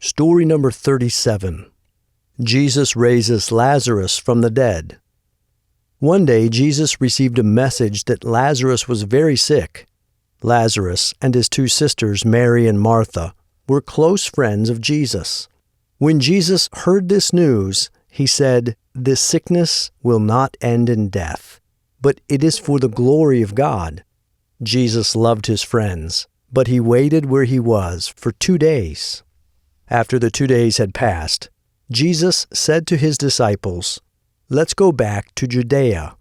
Story number 37. Jesus raises Lazarus from the dead. One day, Jesus received a message that Lazarus was very sick. Lazarus and his two sisters, Mary and Martha, were close friends of Jesus. When Jesus heard this news, he said, "This sickness will not end in death, but it is for the glory of God." Jesus loved his friends, but he waited where he was for 2 days. After the 2 days had passed, Jesus said to his disciples, "Let's go back to Judea."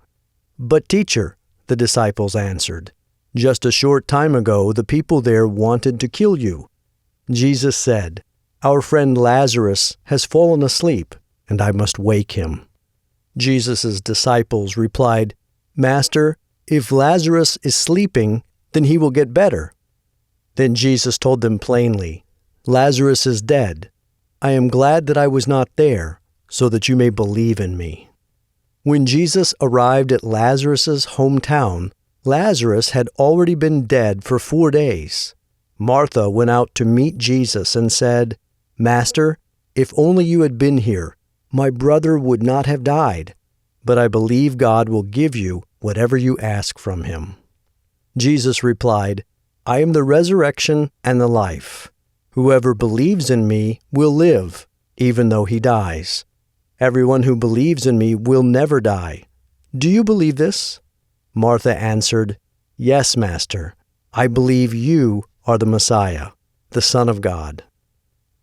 "But teacher," the disciples answered, "just a short time ago the people there wanted to kill you." Jesus said, "Our friend Lazarus has fallen asleep, and I must wake him." Jesus' disciples replied, "Master, if Lazarus is sleeping, then he will get better." Then Jesus told them plainly, "Lazarus is dead. I am glad that I was not there, so that you may believe in me." When Jesus arrived at Lazarus' hometown, Lazarus had already been dead for 4 days. Martha went out to meet Jesus and said, "Master, if only you had been here, my brother would not have died. But I believe God will give you whatever you ask from him." Jesus replied, "I am the resurrection and the life. Whoever believes in me will live, even though he dies. Everyone who believes in me will never die. Do you believe this?" Martha answered, "Yes, Master. I believe you are the Messiah, the Son of God."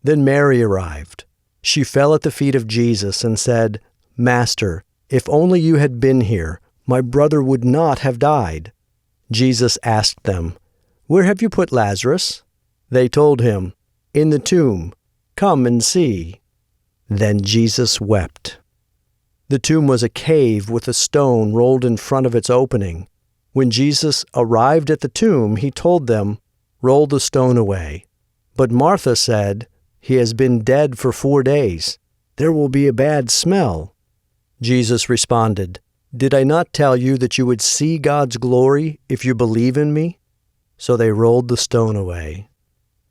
Then Mary arrived. She fell at the feet of Jesus and said, "Master, if only you had been here, my brother would not have died." Jesus asked them, "Where have you put Lazarus?" They told him, "In the tomb. Come and see." Then Jesus wept. The tomb was a cave with a stone rolled in front of its opening. When Jesus arrived at the tomb, he told them, "Roll the stone away." But Martha said, "He has been dead for 4 days. There will be a bad smell." Jesus responded, "Did I not tell you that you would see God's glory if you believe in me?" So they rolled the stone away.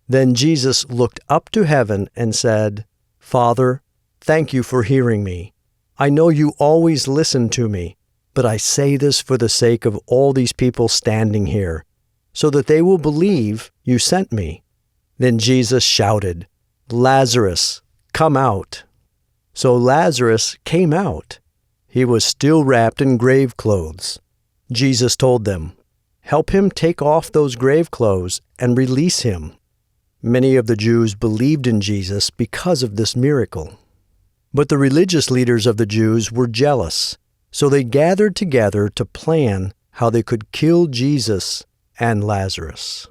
Then Jesus looked up to heaven and said, "Father, thank you for hearing me. I know you always listen to me, but I say this for the sake of all these people standing here, so that they will believe you sent me." Then Jesus shouted, "Lazarus, come out." So Lazarus came out. He was still wrapped in grave clothes. Jesus told them, "Help him take off those grave clothes and release him." Many of the Jews believed in Jesus because of this miracle. But the religious leaders of the Jews were jealous, so they gathered together to plan how they could kill Jesus and Lazarus.